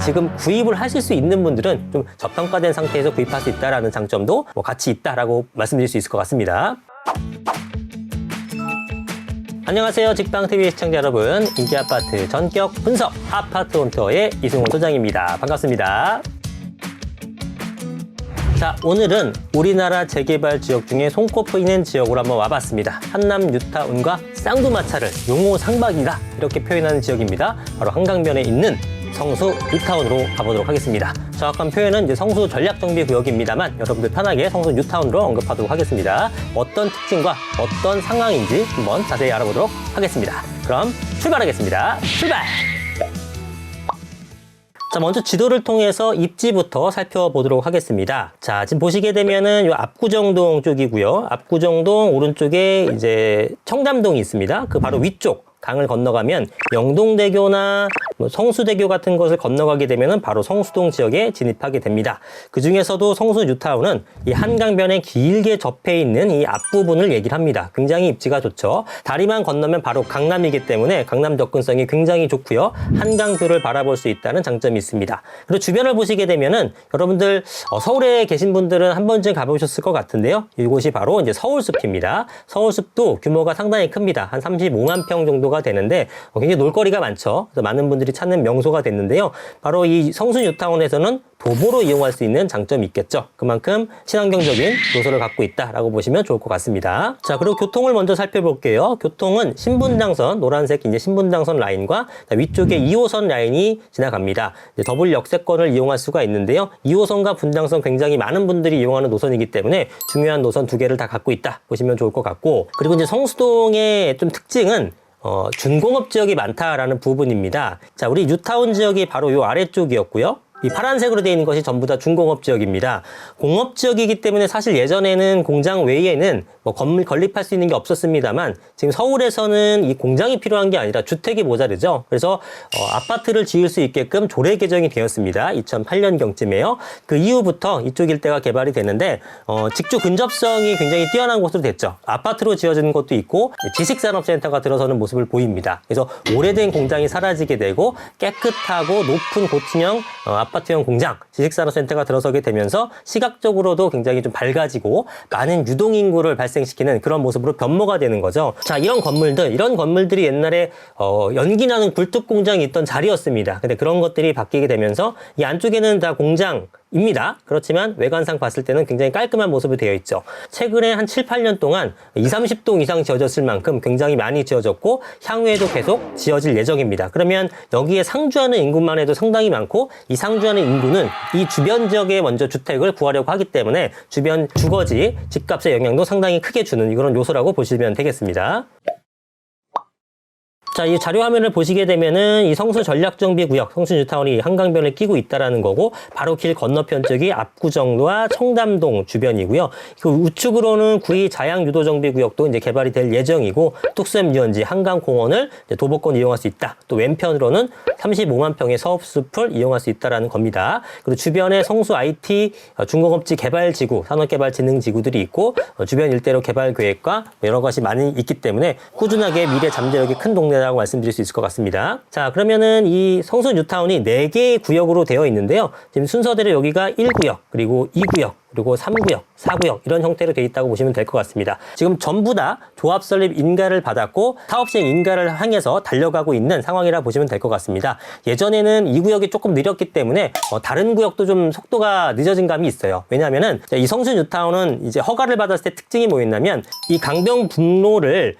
지금 구입을 하실 수 있는 분들은 좀 저평가된 상태에서 구입할 수 있다는 장점도 같이 있다라고 말씀드릴 수 있을 것 같습니다. 안녕하세요. 직방TV 시청자 여러분. 인기 아파트 전격 분석 아파트 홈투어의 이승훈 소장입니다. 반갑습니다. 자, 오늘은 우리나라 재개발 지역 중에 손꼽히는 지역으로 한번 와봤습니다. 한남 뉴타운과 쌍두마차를 용호 상박이다 이렇게 표현하는 지역입니다. 바로 한강변에 있는 성수 뉴타운으로 가보도록 하겠습니다. 정확한 표현은 이제 성수 전략정비구역입니다만 여러분들 편하게 성수 뉴타운으로 언급하도록 하겠습니다. 어떤 특징과 어떤 상황인지 한번 자세히 알아보도록 하겠습니다. 그럼 출발하겠습니다. 출발! 자, 먼저 지도를 통해서 입지부터 살펴보도록 하겠습니다. 자, 지금 보시게 되면은 요 압구정동 쪽이고요. 압구정동 오른쪽에 이제 청담동이 있습니다. 그 바로 위쪽 강을 건너가면 영동대교나 성수대교 같은 것을 건너가게 되면 바로 성수동 지역에 진입하게 됩니다. 그 중에서도 성수 뉴타운은 이 한강변에 길게 접해 있는 이 앞부분을 얘기를 합니다. 굉장히 입지가 좋죠. 다리만 건너면 바로 강남이기 때문에 강남 접근성이 굉장히 좋고요. 한강뷰를 바라볼 수 있다는 장점이 있습니다. 그리고 주변을 보시게 되면은 여러분들 서울에 계신 분들은 한 번쯤 가보셨을 것 같은데요. 이곳이 바로 이제 서울숲입니다. 서울숲도 규모가 상당히 큽니다. 한 35만 평 정도가 되는데 굉장히 놀거리가 많죠. 그래서 많은 분들이 찾는 명소가 됐는데요. 바로 이 성수 뉴타운에서는 도보로 이용할 수 있는 장점이 있겠죠. 그만큼 친환경적인 요소를 갖고 있다라고 보시면 좋을 것 같습니다. 자, 그리고 교통을 먼저 살펴볼게요. 교통은 신분당선, 노란색 이제 신분당선 라인과 위쪽에 2호선 라인이 지나갑니다. 더블 역세권을 이용할 수가 있는데요. 2호선과 분당선 굉장히 많은 분들이 이용하는 노선이기 때문에 중요한 노선 두 개를 다 갖고 있다 보시면 좋을 것 같고, 그리고 이제 성수동의 좀 특징은 준공업 지역이 많다라는 부분입니다. 자, 우리 뉴타운 지역이 바로 이 아래쪽이었고요. 이 파란색으로 되어 있는 것이 전부 다 준공업 지역입니다. 공업 지역이기 때문에 사실 예전에는 공장 외에는 건물 건립할 수 있는 게 없었습니다만 지금 서울에서는 이 공장이 필요한 게 아니라 주택이 모자르죠. 그래서 아파트를 지을 수 있게끔 조례 개정이 되었습니다. 2008년경쯤에요. 그 이후부터 이쪽 일대가 개발이 되는데 직주 근접성이 굉장히 뛰어난 곳으로 됐죠. 아파트로 지어진 것도 있고 지식산업센터가 들어서는 모습을 보입니다. 그래서 오래된 공장이 사라지게 되고 깨끗하고 높은 고층형 아파트형 공장, 지식산업센터가 들어서게 되면서 시각적으로도 굉장히 좀 밝아지고 많은 유동인구를 발생시키는 그런 모습으로 변모가 되는 거죠. 자, 이런 건물들이 옛날에 연기나는 굴뚝 공장이 있던 자리였습니다. 근데 그런 것들이 바뀌게 되면서 이 안쪽에는 다 공장입니다. 그렇지만 외관상 봤을 때는 굉장히 깔끔한 모습이 되어 있죠. 최근에 한 7, 8년 동안 20, 30동 이상 지어졌을 만큼 굉장히 많이 지어졌고 향후에도 계속 지어질 예정입니다. 그러면 여기에 상주하는 인구만 해도 상당히 많고 이 상주하는 인구는 이 주변 지역에 먼저 주택을 구하려고 하기 때문에 주변 주거지, 집값의 영향도 상당히 크게 주는 그런 요소라고 보시면 되겠습니다. 자, 이 자료 화면을 보시게 되면은 이 성수 전략정비구역, 성수 뉴타운이 한강변을 끼고 있다라는 거고, 바로 길 건너편 쪽이 압구정과 청담동 주변이고요. 그 우측으로는 구리 자양유도정비구역도 이제 개발이 될 예정이고, 뚝섬 유원지, 한강공원을 도보권 이용할 수 있다. 또 왼편으로는 35만 평의 사업숲을 이용할 수 있다라는 겁니다. 그리고 주변에 성수 IT 중공업지 개발지구, 산업개발진흥지구들이 있고, 주변 일대로 개발 계획과 여러 가지 많이 있기 때문에 꾸준하게 미래 잠재력이 큰 동네 라고 말씀드릴 수 있을 것 같습니다. 자, 그러면은 이 성수 뉴타운이 4개의 구역으로 되어 있는데요. 지금 순서대로 여기가 1구역, 그리고 2구역, 그리고 3구역, 4구역 이런 형태로 되어 있다고 보시면 될 것 같습니다. 지금 전부 다 조합 설립 인가를 받았고 사업 시행 인가를 향해서 달려가고 있는 상황이라 보시면 될 것 같습니다. 예전에는 2구역이 조금 느렸기 때문에 다른 구역도 좀 속도가 늦어진 감이 있어요. 왜냐하면은 이 성수 뉴타운은 이제 허가를 받았을 때 특징이 뭐였냐면 이 강변북로를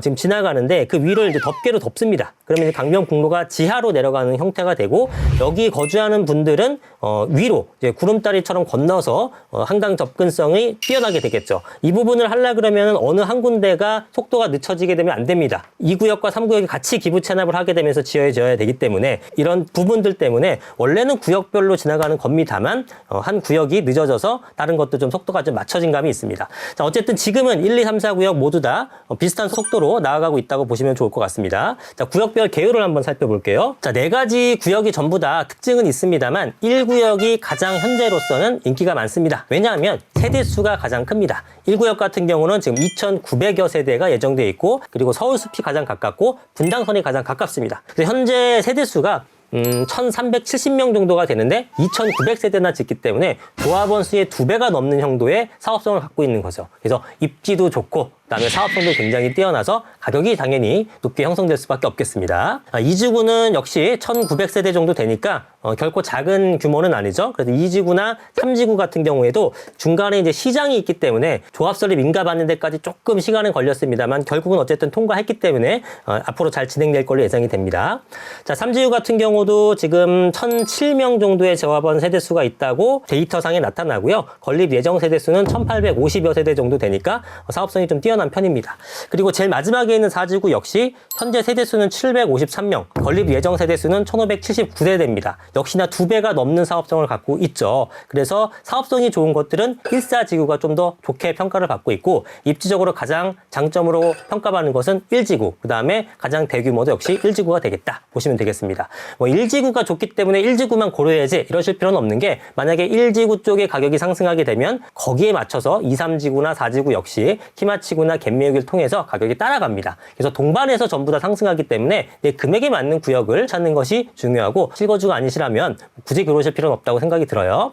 지금 지나가는데 그 위를 이제 덮개로 덮습니다. 그러면 이제 강변북로가 지하로 내려가는 형태가 되고 여기 거주하는 분들은 위로 이제 구름다리처럼 건너서 한강 접근성이 뛰어나게 되겠죠. 이 부분을 하려 그러면 어느 한 군데가 속도가 늦춰지게 되면 안 됩니다. 2구역과 3구역이 같이 기부 체납을 하게 되면서 지어져야 되기 때문에 이런 부분들 때문에 원래는 구역별로 지나가는 겁니다만 한 구역이 늦어져서 다른 것도 좀 속도가 좀 맞춰진 감이 있습니다. 자, 어쨌든 지금은 1, 2, 3, 4구역 모두 다 비슷한 속도로 나아가고 있다고 보시면 좋을 것 같습니다. 자, 구역별 개요를 한번 살펴볼게요. 자, 4가지 구역이 전부 다 특징은 있습니다만 1구역이 가장 현재로서는 인기가 많습니다. 왜냐하면 세대수가 가장 큽니다. 1구역 같은 경우는 지금 2,900여 세대가 예정되어 있고 그리고 서울숲이 가장 가깝고 분당선이 가장 가깝습니다. 그래서 현재 세대수가 1370명 정도가 되는데 2900세대나 짓기 때문에 조합원 수의 2배가 넘는 형도의 사업성을 갖고 있는 거죠. 그래서 입지도 좋고 그다음에 사업성도 굉장히 뛰어나서 가격이 당연히 높게 형성될 수밖에 없겠습니다. 2지구는 역시 1900세대 정도 되니까 결코 작은 규모는 아니죠. 그래서 2지구나 3지구 같은 경우에도 중간에 이제 시장이 있기 때문에 조합 설립 인가 받는 데까지 조금 시간은 걸렸습니다만 결국은 어쨌든 통과했기 때문에 앞으로 잘 진행될 걸로 예상이 됩니다. 자, 3지구 같은 경우도 지금 1007명 정도의 조합원 세대수가 있다고 데이터상에 나타나고요. 건립 예정 세대수는 1850여 세대 정도 되니까 사업성이 좀 뛰어난 편입니다. 그리고 제일 마지막에 있는 4지구 역시 현재 세대수는 753명, 건립 예정 세대수는 1579세대입니다. 역시나 2배가 넘는 사업성을 갖고 있죠. 그래서 사업성이 좋은 것들은 1사지구가 좀 더 좋게 평가를 받고 있고 입지적으로 가장 장점으로 평가받는 것은 1지구, 그 다음에 가장 대규모도 역시 1지구가 되겠다 보시면 되겠습니다. 1지구가 좋기 때문에 1지구만 고려해야지 이러실 필요는 없는 게 만약에 1지구 쪽의 가격이 상승하게 되면 거기에 맞춰서 2, 3지구나 4지구 역시 키마치구나 갭매우기를 통해서 가격이 따라갑니다. 그래서 동반해서 전부 다 상승하기 때문에 내 금액에 맞는 구역을 찾는 것이 중요하고 실거주가 아니시라면 굳이 그러실 필요는 없다고 생각이 들어요.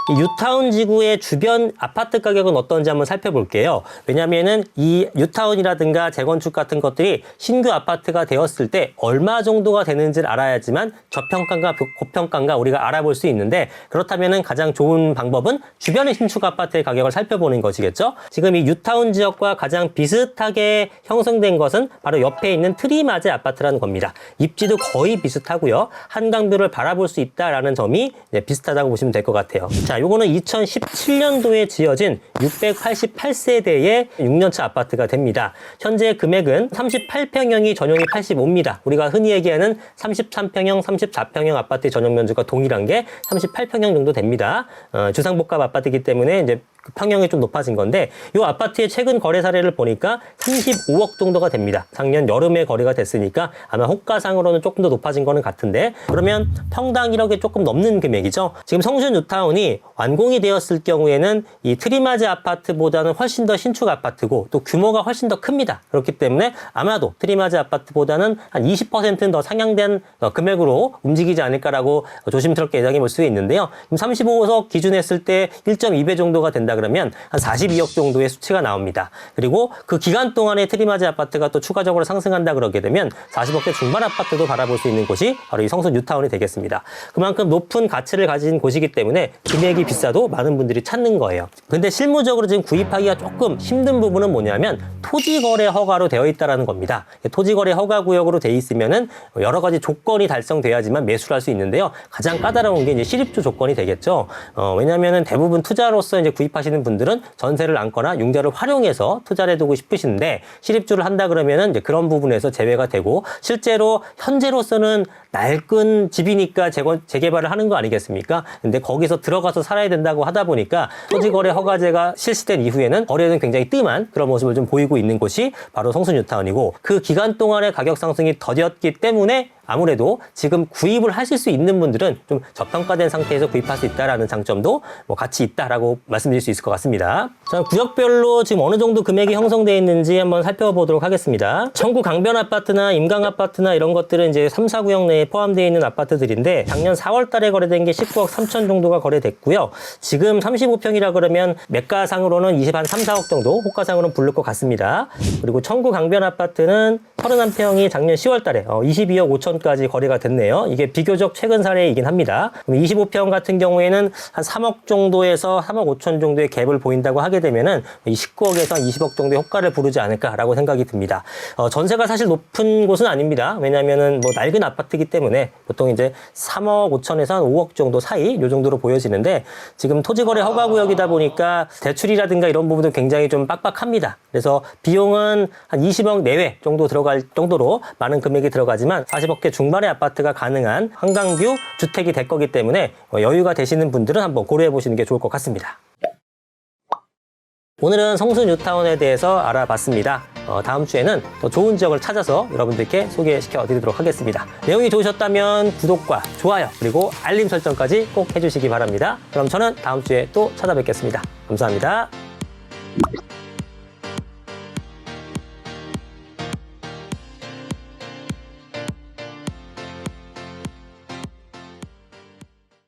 이 뉴타운 지구의 주변 아파트 가격은 어떤지 한번 살펴볼게요. 왜냐면은 이 뉴타운이라든가 재건축 같은 것들이 신규 아파트가 되었을 때 얼마 정도가 되는지를 알아야지만 저평가인가 고평가인가 우리가 알아볼 수 있는데 그렇다면은 가장 좋은 방법은 주변의 신축 아파트의 가격을 살펴보는 것이겠죠. 지금 이 뉴타운 지역과 가장 비슷하게 형성된 것은 바로 옆에 있는 트리마제 아파트라는 겁니다. 입지도 거의 비슷하고요. 한강뷰를 바라볼 수 있다라는 점이 비슷하다고 보시면 될 것 같아요. 자, 요거는 2017년도에 지어진 688세대의 6년차 아파트가 됩니다. 현재 금액은 38평형이 전용이 85입니다. 우리가 흔히 얘기하는 33평형, 34평형 아파트의 전용 면적과 동일한 게 38평형 정도 됩니다. 주상복합 아파트이기 때문에 이제 평형이 좀 높아진 건데 이 아파트의 최근 거래 사례를 보니까 35억 정도가 됩니다. 작년 여름에 거래가 됐으니까 아마 호가상으로는 조금 더 높아진 거는 같은데 그러면 평당 1억에 조금 넘는 금액이죠. 지금 성수 뉴타운이 완공이 되었을 경우에는 이 트리마제 아파트보다는 훨씬 더 신축 아파트고 또 규모가 훨씬 더 큽니다. 그렇기 때문에 아마도 트리마제 아파트보다는 한 20%는 더 상향된 금액으로 움직이지 않을까라고 조심스럽게 예상해 볼 수 있는데요. 35억 기준했을 때 1.2배 정도가 된다 그러면 한 42억 정도의 수치가 나옵니다. 그리고 그 기간 동안에 트리마제 아파트가 또 추가적으로 상승한다 그러게 되면 40억대 중반 아파트도 바라볼 수 있는 곳이 바로 이 성수 뉴타운이 되겠습니다. 그만큼 높은 가치를 가진 곳이기 때문에 금액이 비싸도 많은 분들이 찾는 거예요. 근데 실무적으로 지금 구입하기가 조금 힘든 부분은 뭐냐면 토지거래 허가로 되어 있다는 겁니다. 토지거래 허가 구역으로 되어 있으면은 여러 가지 조건이 달성돼야지만 매수를 할 수 있는데요. 가장 까다로운 게 이제 실입주 조건이 되겠죠. 왜냐면은 대부분 투자로서 이제 구입하시는 분들은 전세를 안거나 융자를 활용해서 투자를 해두고 싶으신데 실입주를 한다 그러면은 이제 그런 부분에서 제외가 되고 실제로 현재로서는 낡은 집이니까 재개발을 하는 거 아니겠습니까? 근데 거기서 들어가서 살아야 된다고 하다 보니까 토지거래 허가제가 실시된 이후에는 거래는 굉장히 뜸한 그런 모습을 좀 보이고 있는 곳이 바로 성수 뉴타운이고 그 기간 동안의 가격 상승이 더뎠기 때문에 아무래도 지금 구입을 하실 수 있는 분들은 좀 저평가된 상태에서 구입할 수 있다라는 장점도 같이 있다라고 말씀드릴 수 있을 것 같습니다. 자, 구역별로 지금 어느 정도 금액이 형성되어 있는지 한번 살펴보도록 하겠습니다. 청구 강변 아파트나 임강 아파트나 이런 것들은 이제 3, 4구역 내에 포함되어 있는 아파트들인데 작년 4월 달에 거래된 게 19억 3천 정도가 거래됐고요. 지금 35평이라 그러면 매가상으로는 23, 4억 정도, 호가상으로는 부를 것 같습니다. 그리고 청구 강변 아파트는 31평이 작년 10월 달에 22억 5천까지 거래가 됐네요. 이게 비교적 최근 사례이긴 합니다. 25평 같은 경우에는 한 3억 정도에서 3억 5천 정도의 갭을 보인다고 하게 되면은 19억에서 20억 정도의 호가를 부르지 않을까라고 생각이 듭니다. 전세가 사실 높은 곳은 아닙니다. 왜냐면은 낡은 아파트이기 때문에 보통 이제 3억 5천에서 한 5억 정도 사이 요 정도로 보여지는데 지금 토지거래 허가구역이다 보니까 대출이라든가 이런 부분도 굉장히 좀 빡빡합니다. 그래서 비용은 한 20억 내외 정도 들어갈 정도로 많은 금액이 들어가지만 40억대 중반의 아파트가 가능한 한강뷰 주택이 될 거기 때문에 여유가 되시는 분들은 한번 고려해 보시는 게 좋을 것 같습니다. 오늘은 성수 뉴타운에 대해서 알아봤습니다. 다음 주에는 더 좋은 지역을 찾아서 여러분들께 소개시켜 드리도록 하겠습니다. 내용이 좋으셨다면 구독과 좋아요 그리고 알림 설정까지 꼭 해주시기 바랍니다. 그럼 저는 다음 주에 또 찾아뵙겠습니다. 감사합니다.